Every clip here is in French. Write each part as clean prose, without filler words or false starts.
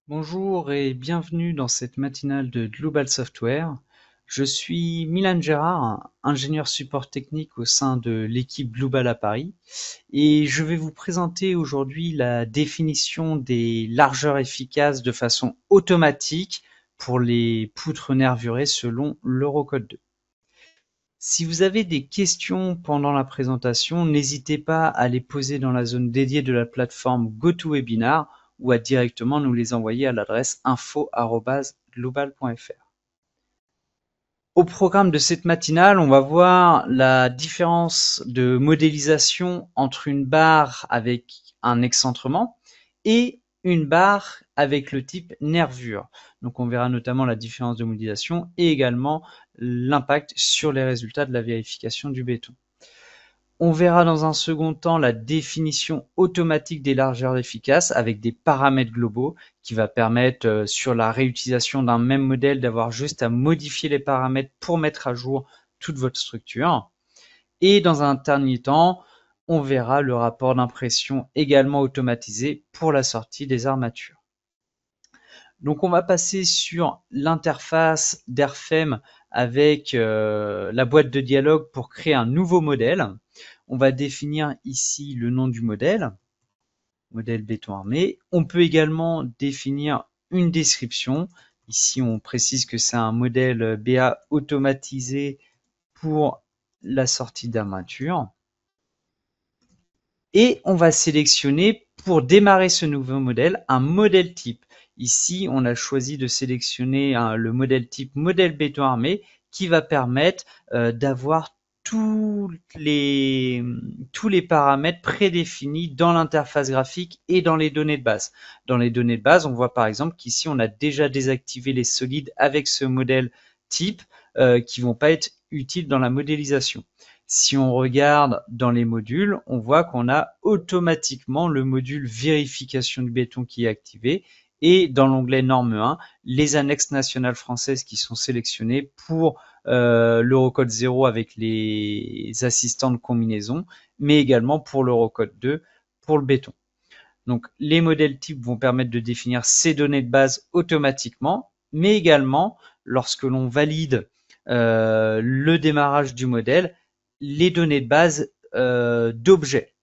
Bonjour et bienvenue dans cette matinale de Global Software. Je suis Milan Gérard, ingénieur support technique au sein de l'équipe Global à Paris et je vais vous présenter aujourd'hui la définition des largeurs efficaces de façon automatique pour les poutres nervurées selon l'Eurocode 2. Si vous avez des questions pendant la présentation, n'hésitez pas à les poser dans la zone dédiée de la plateforme GoToWebinar ou à directement nous les envoyer à l'adresse info@global.fr. Au programme de cette matinale, on va voir la différence de modélisation entre une barre avec un excentrement et une barre avec le type nervure. Donc on verra notamment la différence de modélisation et également l'impact sur les résultats de la vérification du béton. On verra dans un second temps la définition automatique des largeurs efficaces avec des paramètres globaux qui va permettre sur la réutilisation d'un même modèle d'avoir juste à modifier les paramètres pour mettre à jour toute votre structure. Et dans un dernier temps, on verra le rapport d'impression également automatisé pour la sortie des armatures. Donc on va passer sur l'interface d'Airfem avec la boîte de dialogue pour créer un nouveau modèle. On va définir ici le nom du modèle béton armé. On peut également définir une description. Ici, on précise que c'est un modèle BA automatisé pour la sortie d'armature. Et on va sélectionner, pour démarrer ce nouveau modèle, un modèle type. Ici, on a choisi de sélectionner le modèle type modèle béton armé qui va permettre d'avoir tous les paramètres prédéfinis dans l'interface graphique et dans les données de base. Dans les données de base, on voit par exemple qu'ici, on a déjà désactivé les solides avec ce modèle type qui vont pas être utiles dans la modélisation. Si on regarde dans les modules, on voit qu'on a automatiquement le module vérification du béton qui est activé et dans l'onglet norme 1, les annexes nationales françaises qui sont sélectionnées pour l'Eurocode 0 avec les assistants de combinaison, mais également pour l'Eurocode 2 pour le béton. Donc les modèles types vont permettre de définir ces données de base automatiquement, mais également lorsque l'on valide le démarrage du modèle, les données de base d'objets.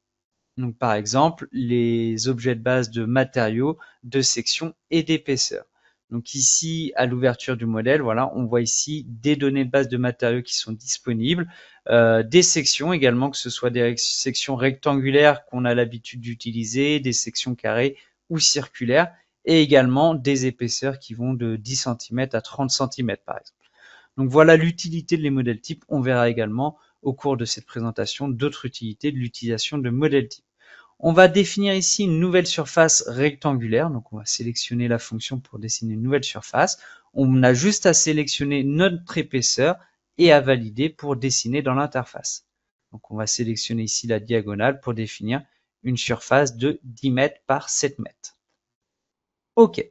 Donc par exemple, les objets de base de matériaux, de section et d'épaisseur. Donc ici, à l'ouverture du modèle, voilà, on voit ici des données de base de matériaux qui sont disponibles, des sections également, que ce soit des sections rectangulaires qu'on a l'habitude d'utiliser, des sections carrées ou circulaires, et également des épaisseurs qui vont de 10 cm à 30 cm par exemple. Donc voilà l'utilité de modèles types. On verra également au cours de cette présentation d'autres utilités de l'utilisation de modèles types. On va définir ici une nouvelle surface rectangulaire. Donc on va sélectionner la fonction pour dessiner une nouvelle surface. On a juste à sélectionner notre épaisseur et à valider pour dessiner dans l'interface. Donc on va sélectionner ici la diagonale pour définir une surface de 10 mètres par 7 mètres. OK.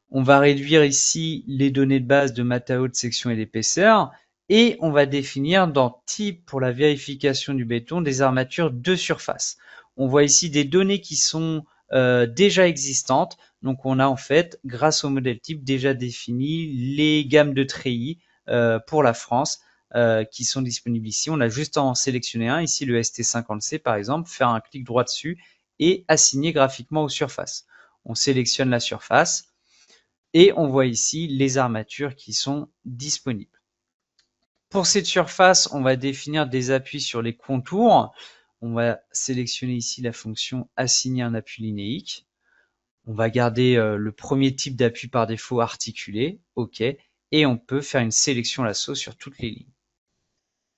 On va réduire ici les données de base de matériaux, de section et d'épaisseur. Et on va définir dans type pour la vérification du béton des armatures de surface. On voit ici des données qui sont déjà existantes. Donc on a en fait, grâce au modèle type, déjà défini les gammes de treillis pour la France qui sont disponibles ici. On a juste à en sélectionner un, ici le ST50C par exemple, faire un clic droit dessus et assigner graphiquement aux surfaces. On sélectionne la surface. Et on voit ici les armatures qui sont disponibles. Pour cette surface, on va définir des appuis sur les contours. On va sélectionner ici la fonction assigner un appui linéique. On va garder le premier type d'appui par défaut articulé. OK. Et on peut faire une sélection lasso sur toutes les lignes.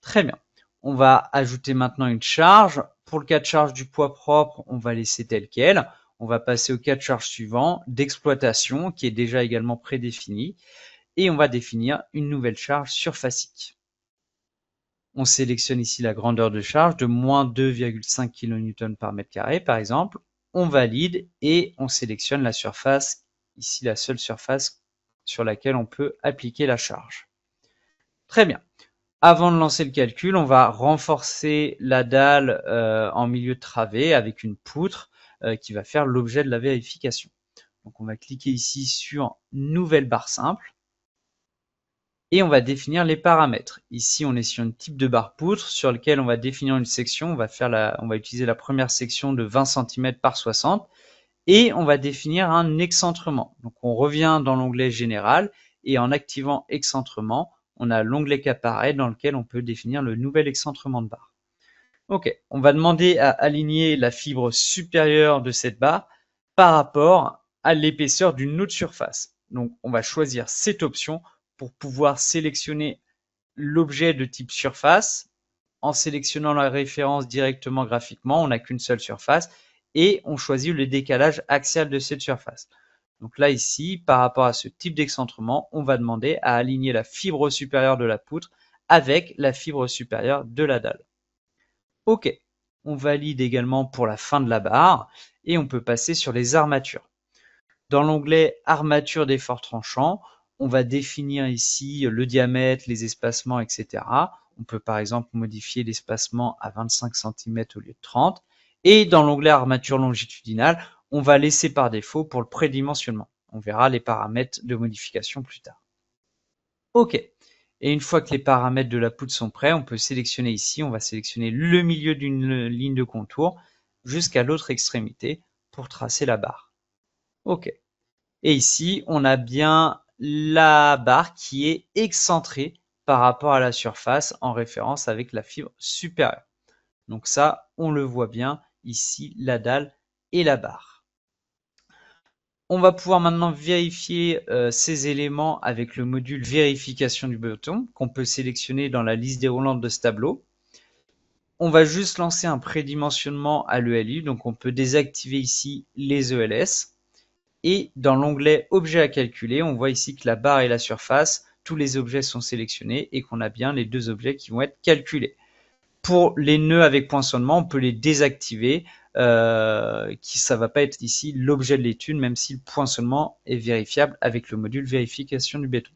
Très bien. On va ajouter maintenant une charge. Pour le cas de charge du poids propre, on va laisser tel quel. On va passer au cas de charge suivant d'exploitation qui est déjà également prédéfini et on va définir une nouvelle charge surfacique. On sélectionne ici la grandeur de charge de moins 2,5 kN par mètre carré par exemple. On valide et on sélectionne la surface, ici la seule surface sur laquelle on peut appliquer la charge. Très bien. Avant de lancer le calcul, on va renforcer la dalle en milieu de travée avec une poutre qui va faire l'objet de la vérification. Donc on va cliquer ici sur Nouvelle barre simple. Et on va définir les paramètres. Ici, on est sur un type de barre poutre sur lequel on va définir une section. On va utiliser la première section de 20 cm par 60 et on va définir un excentrement. Donc, on revient dans l'onglet Général et en activant Excentrement, on a l'onglet qui apparaît dans lequel on peut définir le nouvel excentrement de barre. Ok, on va demander à aligner la fibre supérieure de cette barre par rapport à l'épaisseur d'une autre surface. Donc, on va choisir cette option pour pouvoir sélectionner l'objet de type surface. En sélectionnant la référence directement graphiquement, on n'a qu'une seule surface et on choisit le décalage axial de cette surface. Donc là, ici, par rapport à ce type d'excentrement, on va demander à aligner la fibre supérieure de la poutre avec la fibre supérieure de la dalle. Ok, on valide également pour la fin de la barre et on peut passer sur les armatures. Dans l'onglet Armature d'effort tranchant, on va définir ici le diamètre, les espacements, etc. On peut par exemple modifier l'espacement à 25 cm au lieu de 30. Et dans l'onglet Armature longitudinale, on va laisser par défaut pour le prédimensionnement. On verra les paramètres de modification plus tard. Ok. Et une fois que les paramètres de la poutre sont prêts, on peut sélectionner ici, on va sélectionner le milieu d'une ligne de contour jusqu'à l'autre extrémité pour tracer la barre. Ok. Et ici, on a bien la barre qui est excentrée par rapport à la surface en référence avec la fibre supérieure. Donc ça, on le voit bien ici, la dalle et la barre. On va pouvoir maintenant vérifier ces éléments avec le module vérification du béton qu'on peut sélectionner dans la liste déroulante de ce tableau. On va juste lancer un prédimensionnement à l'ELU, donc on peut désactiver ici les ELS. Et dans l'onglet Objets à calculer, on voit ici que la barre et la surface, tous les objets sont sélectionnés et qu'on a bien les deux objets qui vont être calculés. Pour les nœuds avec poinçonnement, on peut les désactiver. Ça ne va pas être ici l'objet de l'étude, même si le poinçonnement est vérifiable avec le module vérification du béton.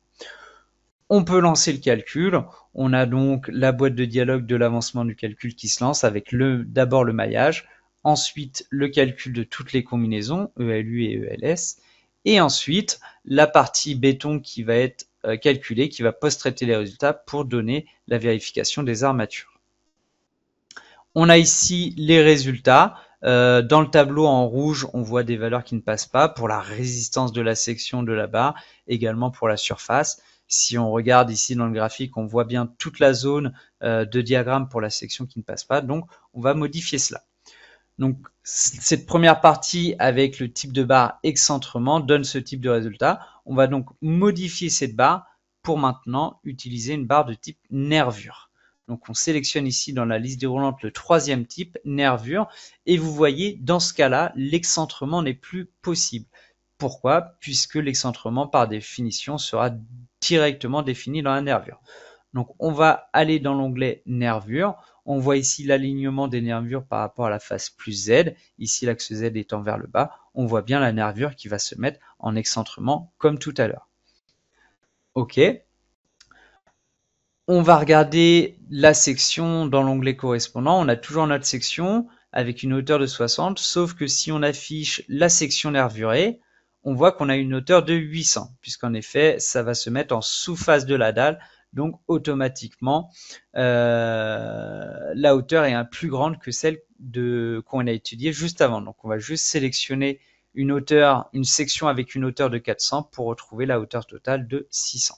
On peut lancer le calcul. On a donc la boîte de dialogue de l'avancement du calcul qui se lance avec d'abord le maillage, ensuite le calcul de toutes les combinaisons, ELU et ELS, et ensuite la partie béton qui va être calculée, qui va post-traiter les résultats pour donner la vérification des armatures. On a ici les résultats. Dans le tableau en rouge, on voit des valeurs qui ne passent pas pour la résistance de la section de la barre, également pour la surface. Si on regarde ici dans le graphique, on voit bien toute la zone de diagramme pour la section qui ne passe pas. Donc, on va modifier cela. Donc, cette première partie avec le type de barre excentrement donne ce type de résultat. On va donc modifier cette barre pour maintenant utiliser une barre de type nervure. Donc, on sélectionne ici dans la liste déroulante le troisième type, nervure, et vous voyez, dans ce cas-là, l'excentrement n'est plus possible. Pourquoi? Puisque l'excentrement, par définition, sera directement défini dans la nervure. Donc, on va aller dans l'onglet nervure. On voit ici l'alignement des nervures par rapport à la face plus Z. Ici, l'axe Z étant vers le bas. On voit bien la nervure qui va se mettre en excentrement comme tout à l'heure. OK. On va regarder la section dans l'onglet correspondant. On a toujours notre section avec une hauteur de 60, sauf que si on affiche la section nervurée, on voit qu'on a une hauteur de 800, puisqu'en effet, ça va se mettre en sous-face de la dalle. Donc, automatiquement, la hauteur est plus grande que celle qu'on a étudiée juste avant. Donc, on va juste sélectionner une section avec une hauteur de 400 pour retrouver la hauteur totale de 600.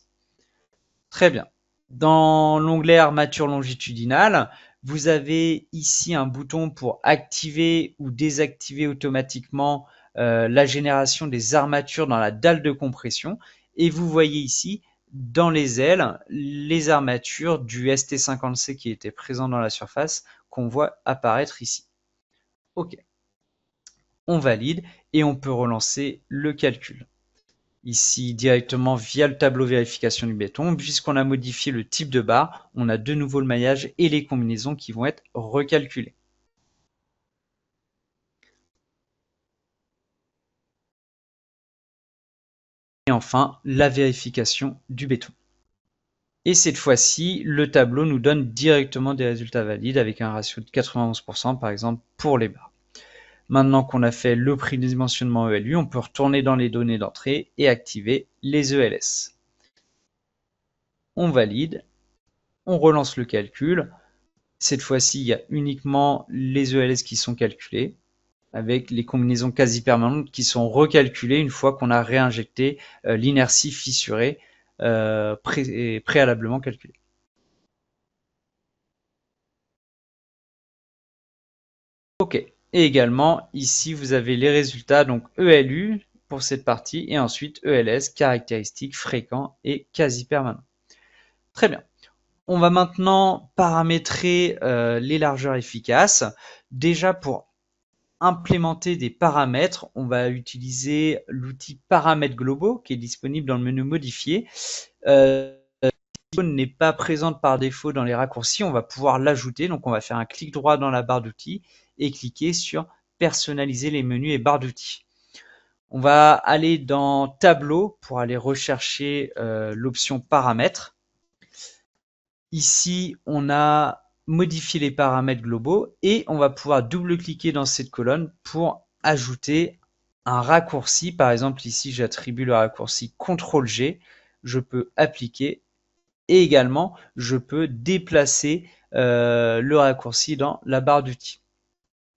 Très bien. Dans l'onglet armature longitudinale, vous avez ici un bouton pour activer ou désactiver automatiquement la génération des armatures dans la dalle de compression. Et vous voyez ici, dans les ailes, les armatures du ST50C qui étaient présents dans la surface qu'on voit apparaître ici. OK. On valide et on peut relancer le calcul. Ici, directement via le tableau vérification du béton, puisqu'on a modifié le type de barre, on a de nouveau le maillage et les combinaisons qui vont être recalculées. Et enfin, la vérification du béton. Et cette fois-ci, le tableau nous donne directement des résultats valides avec un ratio de 91% par exemple pour les barres. Maintenant qu'on a fait le prédimensionnement ELU, on peut retourner dans les données d'entrée et activer les ELS. On valide, on relance le calcul. Cette fois-ci, il y a uniquement les ELS qui sont calculés, avec les combinaisons quasi permanentes qui sont recalculées une fois qu'on a réinjecté l'inertie fissurée préalablement calculée. Ok. Et également, ici, vous avez les résultats, donc ELU pour cette partie, et ensuite ELS, caractéristiques, fréquents et quasi permanents. Très bien. On va maintenant paramétrer les largeurs efficaces. Déjà, pour implémenter des paramètres, on va utiliser l'outil paramètres globaux qui est disponible dans le menu modifier. Si n'est pas présente par défaut dans les raccourcis, on va pouvoir l'ajouter. Donc on va faire un clic droit dans la barre d'outils et cliquer sur personnaliser les menus et barres d'outils. On va aller dans tableau pour aller rechercher l'option paramètres. Ici, on a modifié les paramètres globaux et on va pouvoir double-cliquer dans cette colonne pour ajouter un raccourci. Par exemple, ici, j'attribue le raccourci CTRL-G. Je peux appliquer et également, je peux déplacer le raccourci dans la barre d'outils.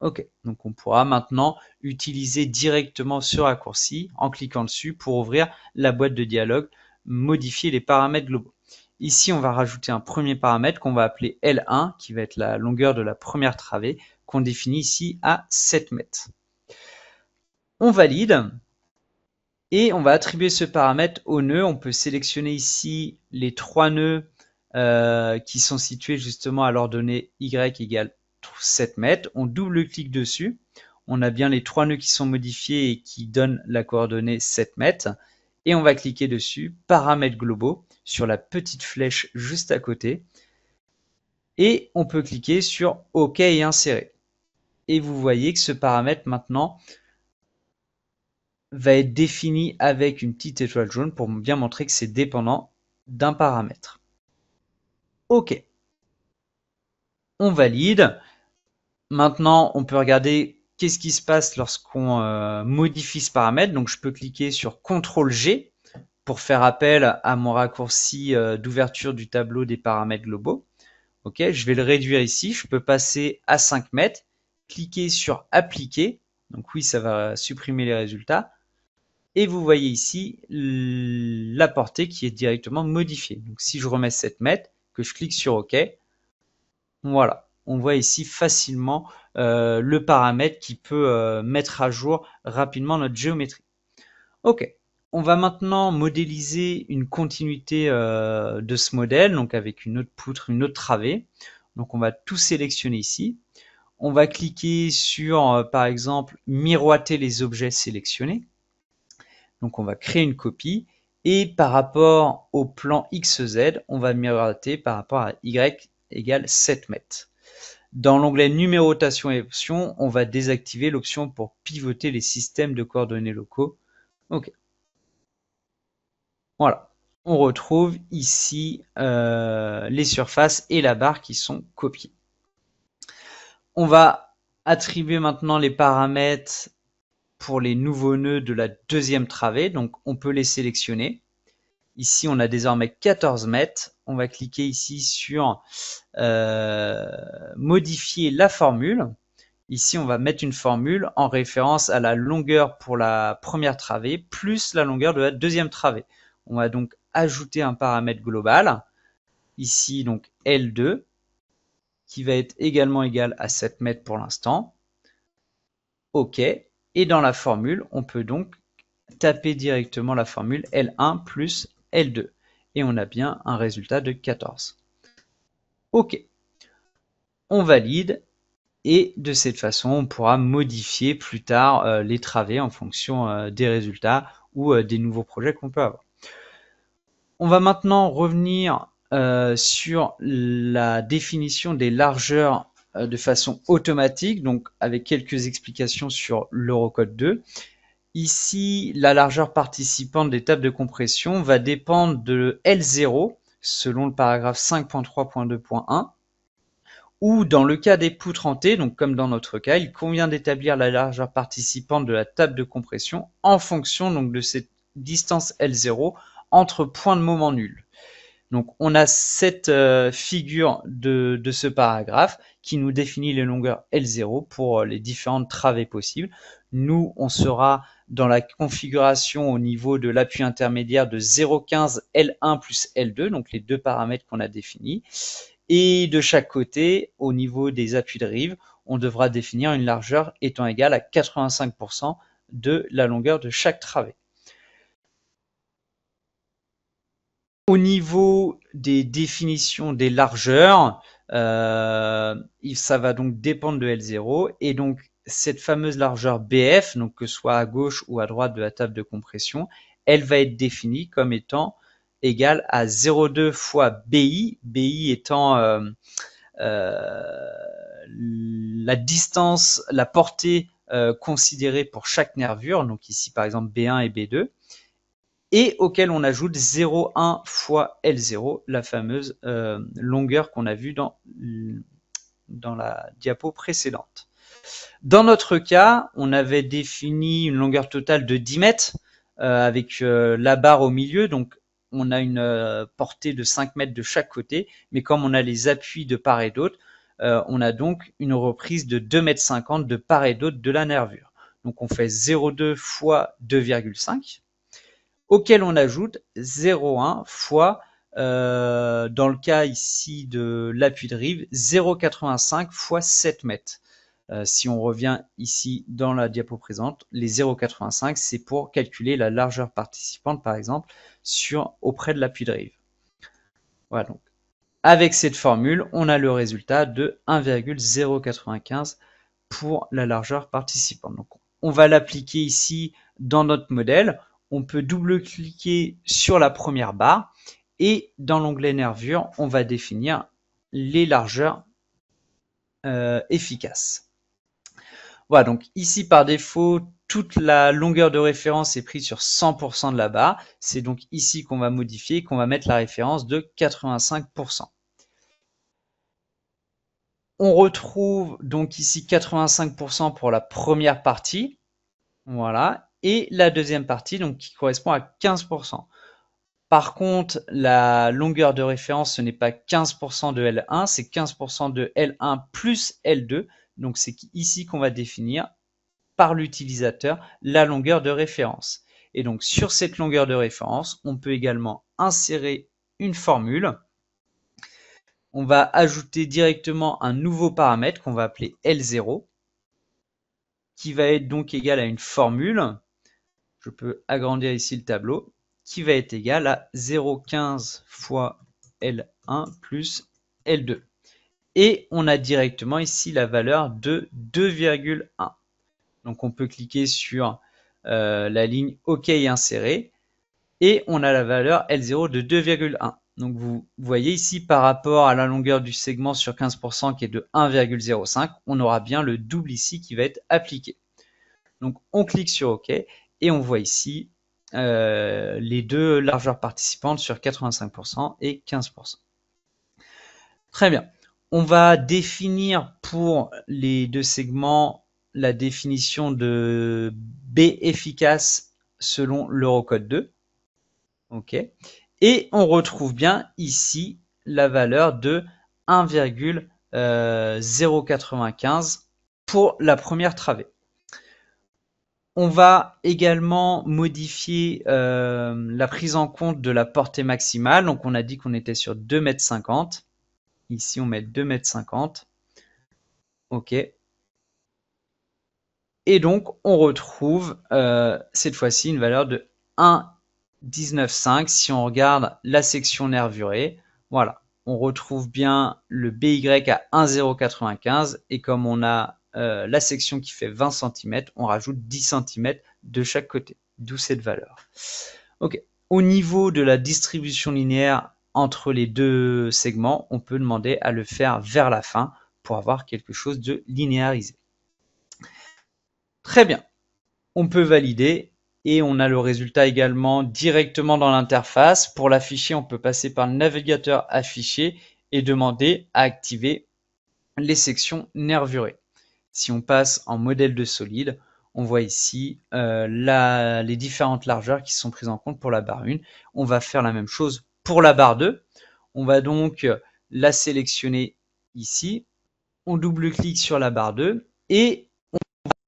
Ok, donc on pourra maintenant utiliser directement ce raccourci en cliquant dessus pour ouvrir la boîte de dialogue, modifier les paramètres globaux. Ici, on va rajouter un premier paramètre qu'on va appeler L1, qui va être la longueur de la première travée, qu'on définit ici à 7 mètres. On valide et on va attribuer ce paramètre au nœud. On peut sélectionner ici les 3 nœuds qui sont situés justement à l'ordonnée Y égale 7 mètres. On double-clique dessus. On a bien les 3 nœuds qui sont modifiés et qui donnent la coordonnée 7 mètres. Et on va cliquer dessus, paramètres globaux, sur la petite flèche juste à côté. Et on peut cliquer sur OK et insérer. Et vous voyez que ce paramètre maintenant va être défini avec une petite étoile jaune pour bien montrer que c'est dépendant d'un paramètre. OK. On valide. Maintenant, on peut regarder qu'est-ce qui se passe lorsqu'on modifie ce paramètre. Donc, je peux cliquer sur CTRL-G pour faire appel à mon raccourci d'ouverture du tableau des paramètres globaux. Ok, je vais le réduire ici. Je peux passer à 5 mètres, cliquer sur Appliquer. Donc oui, ça va supprimer les résultats. Et vous voyez ici la portée qui est directement modifiée. Donc si je remets 7 mètres, que je clique sur OK, voilà. On voit ici facilement le paramètre qui peut mettre à jour rapidement notre géométrie. Ok. On va maintenant modéliser une continuité de ce modèle, donc avec une autre poutre, une autre travée. Donc on va tout sélectionner ici. On va cliquer sur, par exemple, miroiter les objets sélectionnés. Donc on va créer une copie et par rapport au plan XZ, on va miroiter par rapport à Y égale 7 mètres. Dans l'onglet numérotation et options, on va désactiver l'option pour pivoter les systèmes de coordonnées locaux. Ok. Voilà. On retrouve ici les surfaces et la barre qui sont copiées. On va attribuer maintenant les paramètres pour les nouveaux nœuds de la deuxième travée. Donc, on peut les sélectionner. Ici, on a désormais 14 mètres. On va cliquer ici sur modifier la formule. Ici, on va mettre une formule en référence à la longueur pour la première travée plus la longueur de la deuxième travée. On va donc ajouter un paramètre global. Ici, donc L2, qui va être également égal à 7 mètres pour l'instant. OK. Et dans la formule, on peut donc taper directement la formule L1 plus L2. Et on a bien un résultat de 14. OK. On valide. Et de cette façon, on pourra modifier plus tard les travées en fonction des résultats ou des nouveaux projets qu'on peut avoir. On va maintenant revenir sur la définition des largeurs de façon automatique, donc avec quelques explications sur l'Eurocode 2. Ici, la largeur participante des tables de compression va dépendre de L0 selon le paragraphe 5.3.2.1 Ou dans le cas des poutres en T, donc comme dans notre cas, il convient d'établir la largeur participante de la table de compression en fonction donc de cette distance L0 entre points de moment nuls. Donc on a cette figure de ce paragraphe qui nous définit les longueurs L0 pour les différentes travées possibles. Nous, on sera dans la configuration au niveau de l'appui intermédiaire de 0,15 L1 plus L2, donc les deux paramètres qu'on a définis. Et de chaque côté, au niveau des appuis de rive, on devra définir une largeur étant égale à 85% de la longueur de chaque travée. Au niveau des définitions des largeurs, ça va donc dépendre de L0 et donc cette fameuse largeur BF, donc que ce soit à gauche ou à droite de la table de compression, elle va être définie comme étant égale à 0,2 fois BI, BI étant la distance, la portée considérée pour chaque nervure, donc ici par exemple B1 et B2, et auquel on ajoute 0,1 fois L0, la fameuse longueur qu'on a vue dans la diapo précédente. Dans notre cas, on avait défini une longueur totale de 10 mètres avec la barre au milieu, donc on a une portée de 5 mètres de chaque côté, mais comme on a les appuis de part et d'autre, on a donc une reprise de 2,50 m de part et d'autre de la nervure. Donc on fait 0,2 fois 2,5, auquel on ajoute 0,1 fois, dans le cas ici de l'appui de rive, 0,85 fois 7 mètres. Si on revient ici dans la diapo présente, les 0,85, c'est pour calculer la largeur participante, par exemple, auprès de l'appui de rive. Voilà, donc avec cette formule, on a le résultat de 1,095 pour la largeur participante. Donc, on va l'appliquer ici dans notre modèle. On peut double-cliquer sur la première barre et dans l'onglet nervure, on va définir les largeurs efficaces. Voilà, donc ici par défaut, toute la longueur de référence est prise sur 100% de la barre. C'est donc ici qu'on va modifier, qu'on va mettre la référence de 85%. On retrouve donc ici 85% pour la première partie. Voilà. Et la deuxième partie, donc qui correspond à 15%. Par contre, la longueur de référence, ce n'est pas 15% de L1, c'est 15% de L1 plus L2. Donc c'est ici qu'on va définir par l'utilisateur la longueur de référence. Et donc sur cette longueur de référence, on peut également insérer une formule. On va ajouter directement un nouveau paramètre qu'on va appeler L0, qui va être donc égal à une formule. Je peux agrandir ici le tableau, qui va être égal à 0,15 fois L1 plus L2. Et on a directement ici la valeur de 2,1. Donc on peut cliquer sur la ligne OK insérer et on a la valeur L0 de 2,1. Donc vous voyez ici par rapport à la longueur du segment sur 15% qui est de 1,05, on aura bien le double ici qui va être appliqué. Donc on clique sur OK et on voit ici les deux largeurs participantes sur 85% et 15%. Très bien. On va définir pour les deux segments la définition de B efficace selon l'Eurocode 2. OK. Et on retrouve bien ici la valeur de 1,095 pour la première travée. On va également modifier la prise en compte de la portée maximale. Donc on a dit qu'on était sur 2,50 m. Ici on met 2,50 m. OK. Et donc on retrouve cette fois-ci une valeur de 1,195 si on regarde la section nervurée. Voilà, on retrouve bien le BY à 1,095 et comme on a la section qui fait 20 cm, on rajoute 10 cm de chaque côté, d'où cette valeur. Ok. Au niveau de la distribution linéaire entre les deux segments, on peut demander à le faire vers la fin pour avoir quelque chose de linéarisé. Très bien, on peut valider et on a le résultat également directement dans l'interface. Pour l'afficher, on peut passer par le navigateur afficher et demander à activer les sections nervurées. Si on passe en modèle de solide, on voit ici les différentes largeurs qui sont prises en compte pour la barre 1. On va faire la même chose pour la barre 2. On va donc la sélectionner ici. On double-clique sur la barre 2 et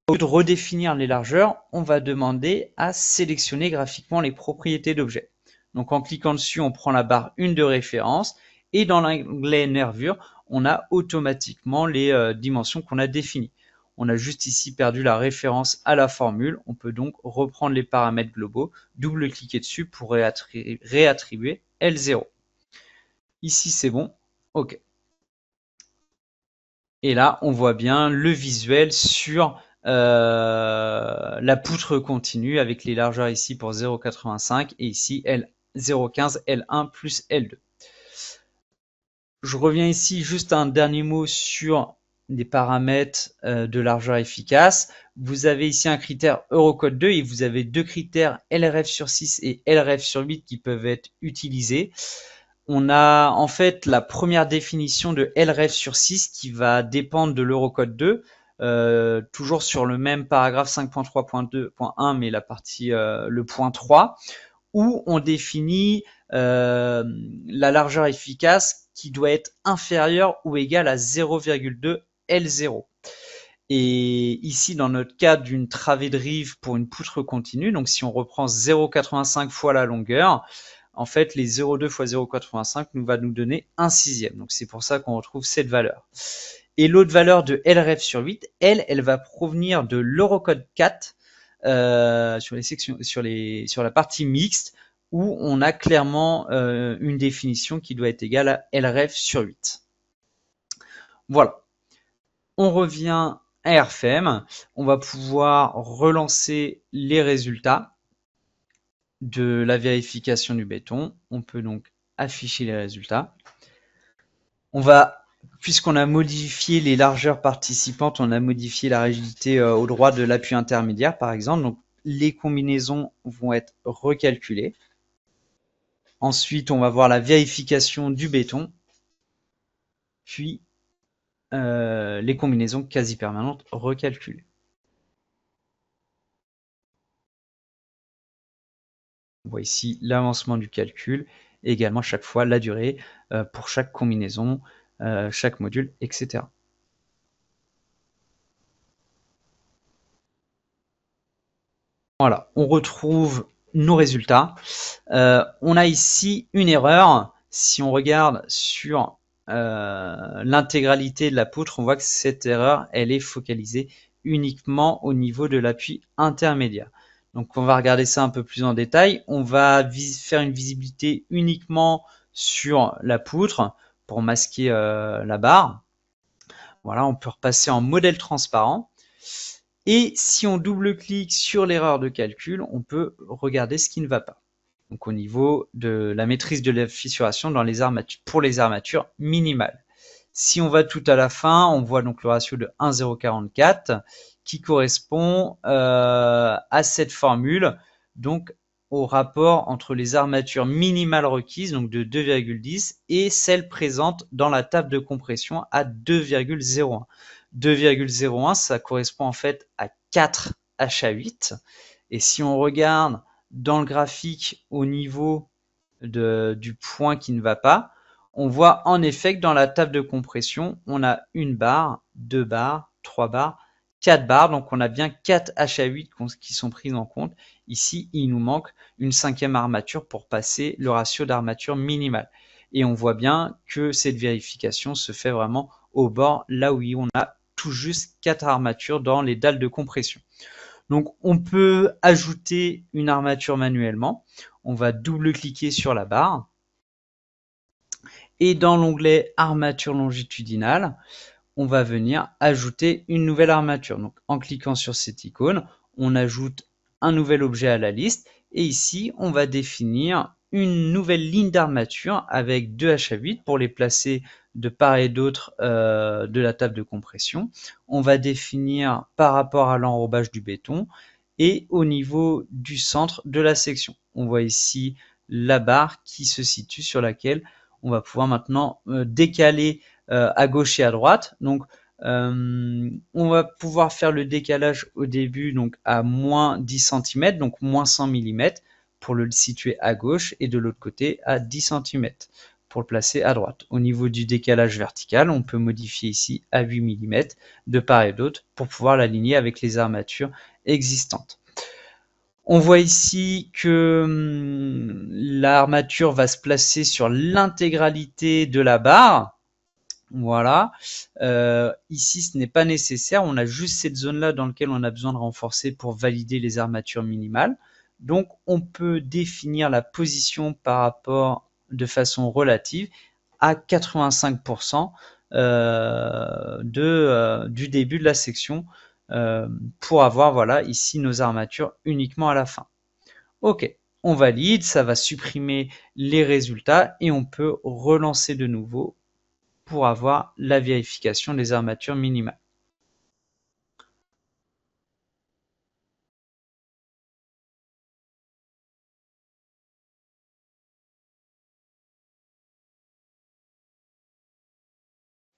au lieu de redéfinir les largeurs, on va demander à sélectionner graphiquement les propriétés d'objet. Donc en cliquant dessus, on prend la barre 1 de référence et dans l'onglet nervure, on a automatiquement les dimensions qu'on a définies. On a juste ici perdu la référence à la formule. On peut donc reprendre les paramètres globaux, double-cliquer dessus pour réattribuer L0. Ici, c'est bon. OK. Et là, on voit bien le visuel sur la poutre continue avec les largeurs ici pour 0,85 et ici L0,15, L1 plus L2. Je reviens ici juste un dernier mot sur des paramètres de largeur efficace. Vous avez ici un critère Eurocode 2 et vous avez deux critères LRF sur 6 et LRF sur 8 qui peuvent être utilisés. On a en fait la première définition de LRF sur 6 qui va dépendre de l'Eurocode 2, toujours sur le même paragraphe 5.3.2.1 mais la partie le point 3, où on définit la largeur efficace qui doit être inférieure ou égale à 0,2 L0. Et ici, dans notre cas d'une travée de rive pour une poutre continue, donc si on reprend 0,85 fois la longueur, en fait, les 0,2 fois 0,85 va nous donner 1/6. Donc c'est pour ça qu'on retrouve cette valeur. Et l'autre valeur de LRF sur 8, elle va provenir de l'Eurocode 4 sur les sections, sur la partie mixte, où on a clairement une définition qui doit être égale à LRF sur 8. Voilà. On revient à RFM. On va pouvoir relancer les résultats de la vérification du béton. On peut donc afficher les résultats. On va, puisqu'on a modifié les largeurs participantes, on a modifié la rigidité au droit de l'appui intermédiaire, par exemple. Donc, les combinaisons vont être recalculées. Ensuite, on va voir la vérification du béton. Puis, les combinaisons quasi permanentes recalculées. On voit ici l'avancement du calcul et également chaque fois la durée pour chaque combinaison, chaque module, etc. Voilà, on retrouve nos résultats. On a ici une erreur. Si on regarde sur l'intégralité de la poutre, on voit que cette erreur, elle est focalisée uniquement au niveau de l'appui intermédiaire. Donc on va regarder ça un peu plus en détail. On va faire une visibilité uniquement sur la poutre pour masquer la barre. Voilà, on peut repasser en modèle transparent. Et si on double-clique sur l'erreur de calcul, on peut regarder ce qui ne va pas. Donc au niveau de la maîtrise de la fissuration dans les armatures, pour les armatures minimales. Si on va tout à la fin, on voit donc le ratio de 1,044 qui correspond à cette formule, donc au rapport entre les armatures minimales requises, donc de 2,10, et celles présentes dans la table de compression à 2,01. 2,01, ça correspond en fait à 4 HA8. Et si on regarde dans le graphique au niveau du point qui ne va pas, on voit en effet que dans la table de compression, on a une barre, 2 barres, 3 barres, 4 barres. Donc on a bien 4 HA8 qui sont prises en compte. Ici, il nous manque une 5e armature pour passer le ratio d'armature minimale. Et on voit bien que cette vérification se fait vraiment au bord, là où on a tout juste 4 armatures dans les dalles de compression. Donc on peut ajouter une armature manuellement. On va double-cliquer sur la barre. Et dans l'onglet armature longitudinale, on va venir ajouter une nouvelle armature. Donc en cliquant sur cette icône, on ajoute un nouvel objet à la liste. Et ici, on va définir une nouvelle ligne d'armature avec 2 HA8 pour les placer de part et d'autre de la table de compression. On va définir par rapport à l'enrobage du béton et au niveau du centre de la section. On voit ici la barre qui se situe sur laquelle on va pouvoir maintenant décaler à gauche et à droite. Donc, on va pouvoir faire le décalage au début donc à moins 10 cm, donc moins 100 mm pour le situer à gauche et de l'autre côté à 10 cm pour le placer à droite. Au niveau du décalage vertical, on peut modifier ici à 8 mm de part et d'autre pour pouvoir l'aligner avec les armatures existantes. On voit ici que l'armature va se placer sur l'intégralité de la barre. Voilà. Ici, ce n'est pas nécessaire. On a juste cette zone-là dans laquelle on a besoin de renforcer pour valider les armatures minimales. Donc, on peut définir la position par rapport de façon relative à 85% du début de la section pour avoir voilà ici nos armatures uniquement à la fin. Ok, on valide, ça va supprimer les résultats et on peut relancer de nouveau pour avoir la vérification des armatures minimales.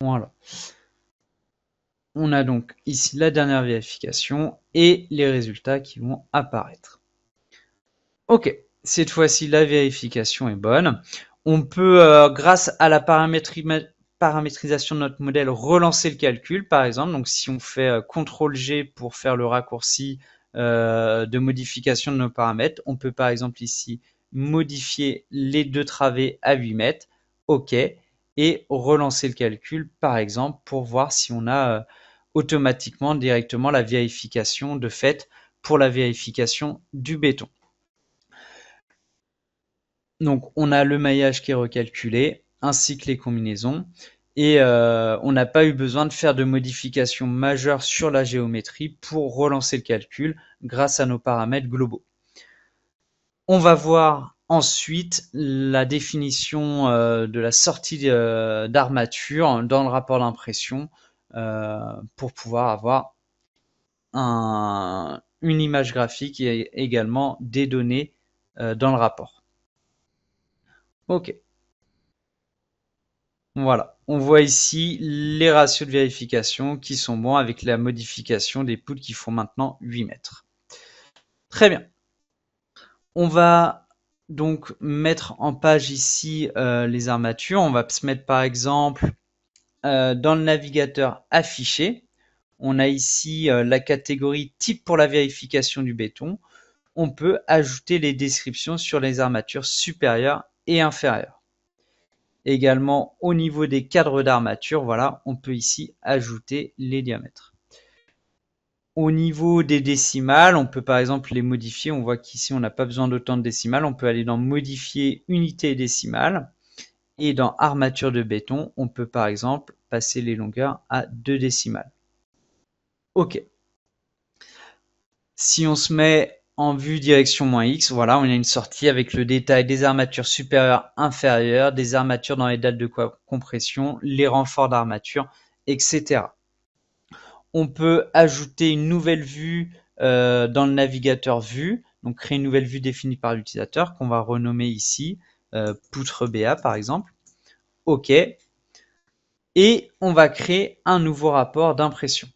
Voilà. On a donc ici la dernière vérification et les résultats qui vont apparaître. Ok, cette fois-ci la vérification est bonne. On peut, grâce à la paramétrisation de notre modèle, relancer le calcul par exemple. Donc si on fait CTRL-G pour faire le raccourci de modification de nos paramètres, on peut par exemple ici modifier les deux travées à 8 mètres. Ok, et relancer le calcul par exemple pour voir si on a automatiquement directement la vérification de fait pour la vérification du béton. Donc, on a le maillage qui est recalculé, ainsi que les combinaisons. Et on n'a pas eu besoin de faire de modifications majeures sur la géométrie pour relancer le calcul grâce à nos paramètres globaux. On va voir ensuite la définition de la sortie d'armature dans le rapport d'impression pour pouvoir avoir une image graphique et également des données dans le rapport. Ok. Voilà, on voit ici les ratios de vérification qui sont bons avec la modification des poutres qui font maintenant 8 mètres. Très bien. On va donc mettre en page ici les armatures. On va se mettre par exemple dans le navigateur affiché. On a ici la catégorie type pour la vérification du béton. On peut ajouter les descriptions sur les armatures supérieures et inférieures. Également, au niveau des cadres d'armature, voilà, on peut ici ajouter les diamètres. Au niveau des décimales, on peut par exemple les modifier. On voit qu'ici, on n'a pas besoin d'autant de décimales. On peut aller dans modifier unité décimale. Et dans armature de béton, on peut par exemple passer les longueurs à 2 décimales. Ok. Si on se met en vue direction -X, voilà, on a une sortie avec le détail des armatures supérieures, inférieures, des armatures dans les dalles de compression, les renforts d'armature, etc. On peut ajouter une nouvelle vue dans le navigateur vue, donc créer une nouvelle vue définie par l'utilisateur qu'on va renommer ici poutre BA par exemple. OK. Et on va créer un nouveau rapport d'impression.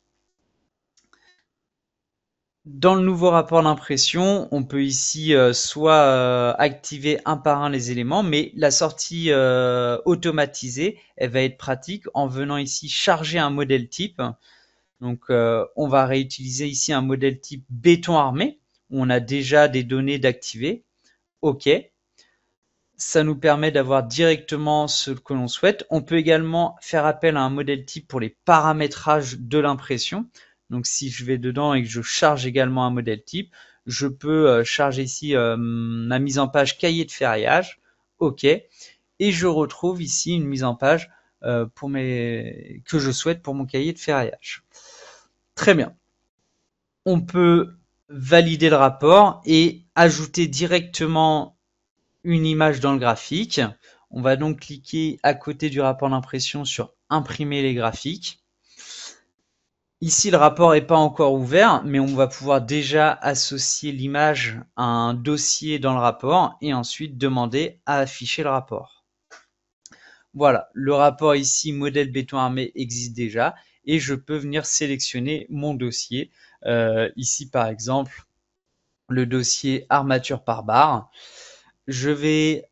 Dans le nouveau rapport d'impression, on peut ici soit activer un par un les éléments, mais la sortie automatisée, elle va être pratique en venant ici charger un modèle type. Donc on va réutiliser ici un modèle type béton armé, où on a déjà des données d'activer. OK. Ça nous permet d'avoir directement ce que l'on souhaite. On peut également faire appel à un modèle type pour les paramétrages de l'impression. Donc si je vais dedans et que je charge également un modèle type, je peux charger ici ma mise en page cahier de ferraillage. OK. Et je retrouve ici une mise en page que je souhaite pour mon cahier de ferraillage. Très bien. On peut valider le rapport et ajouter directement une image dans le graphique. On va donc cliquer à côté du rapport d'impression sur imprimer les graphiques. Ici, le rapport n'est pas encore ouvert, mais on va pouvoir déjà associer l'image à un dossier dans le rapport et ensuite demander à afficher le rapport. Voilà, le rapport ici modèle béton armé existe déjà et je peux venir sélectionner mon dossier. Ici par exemple le dossier armature par barre. Je vais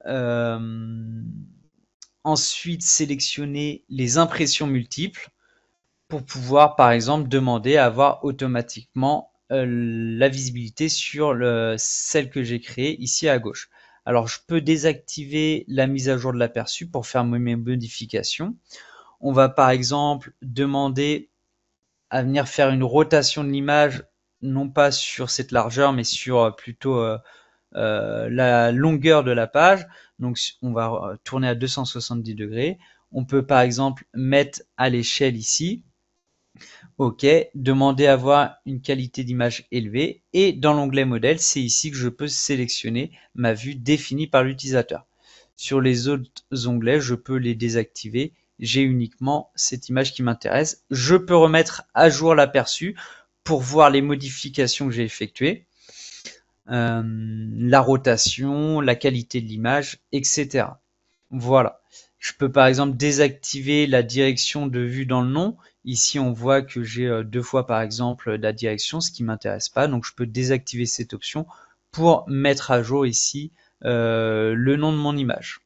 ensuite sélectionner les impressions multiples pour pouvoir par exemple demander à avoir automatiquement la visibilité sur celle que j'ai créée ici à gauche. Alors je peux désactiver la mise à jour de l'aperçu pour faire mes modifications. On va par exemple demander à venir faire une rotation de l'image, non pas sur cette largeur, mais sur plutôt la longueur de la page. Donc on va tourner à 270 degrés. On peut par exemple mettre à l'échelle ici. OK, demander à avoir une qualité d'image élevée. Et dans l'onglet modèle, c'est ici que je peux sélectionner ma vue définie par l'utilisateur. Sur les autres onglets, je peux les désactiver. J'ai uniquement cette image qui m'intéresse. Je peux remettre à jour l'aperçu pour voir les modifications que j'ai effectuées. La rotation, la qualité de l'image, etc. Voilà. Je peux par exemple désactiver la direction de vue dans le nom. Ici, on voit que j'ai deux fois par exemple la direction, ce qui m'intéresse pas. Donc, je peux désactiver cette option pour mettre à jour ici le nom de mon image.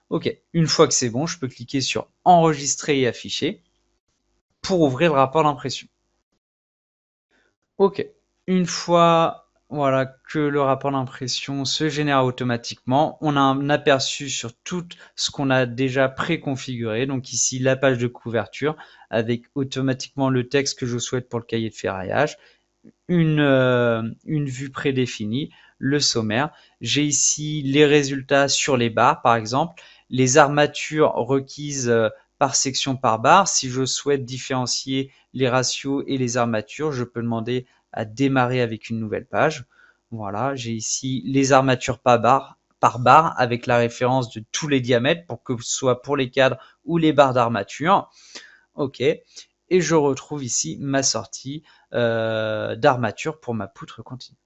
Ok, une fois que c'est bon, je peux cliquer sur enregistrer et afficher pour ouvrir le rapport d'impression. Ok, une fois voilà que le rapport d'impression se génère automatiquement, on a un aperçu sur tout ce qu'on a déjà préconfiguré. Donc ici la page de couverture avec automatiquement le texte que je souhaite pour le cahier de ferraillage, une vue prédéfinie, le sommaire. J'ai ici les résultats sur les barres par exemple, les armatures requises par section par barre. Si je souhaite différencier les ratios et les armatures, je peux demander à démarrer avec une nouvelle page. Voilà, j'ai ici les armatures par barre avec la référence de tous les diamètres pour que ce soit pour les cadres ou les barres d'armature. OK. Et je retrouve ici ma sortie d'armature pour ma poutre continue.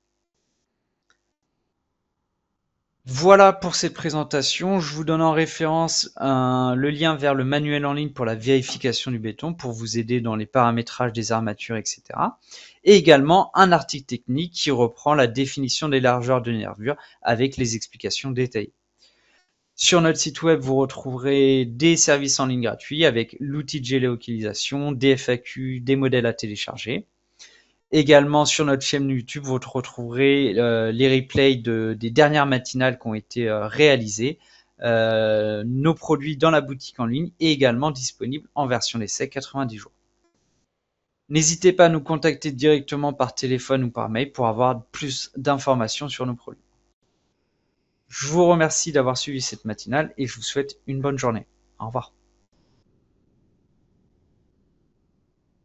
Voilà pour cette présentation. Je vous donne en référence le lien vers le manuel en ligne pour la vérification du béton pour vous aider dans les paramétrages des armatures, etc. Et également un article technique qui reprend la définition des largeurs de nervures avec les explications détaillées. Sur notre site web, vous retrouverez des services en ligne gratuits avec l'outil de géolocalisation, des FAQ, des modèles à télécharger. Également sur notre chaîne YouTube, vous retrouverez les replays des dernières matinales qui ont été réalisées, nos produits dans la boutique en ligne et également disponibles en version d'essai 90 jours. N'hésitez pas à nous contacter directement par téléphone ou par mail pour avoir plus d'informations sur nos produits. Je vous remercie d'avoir suivi cette matinale et je vous souhaite une bonne journée. Au revoir.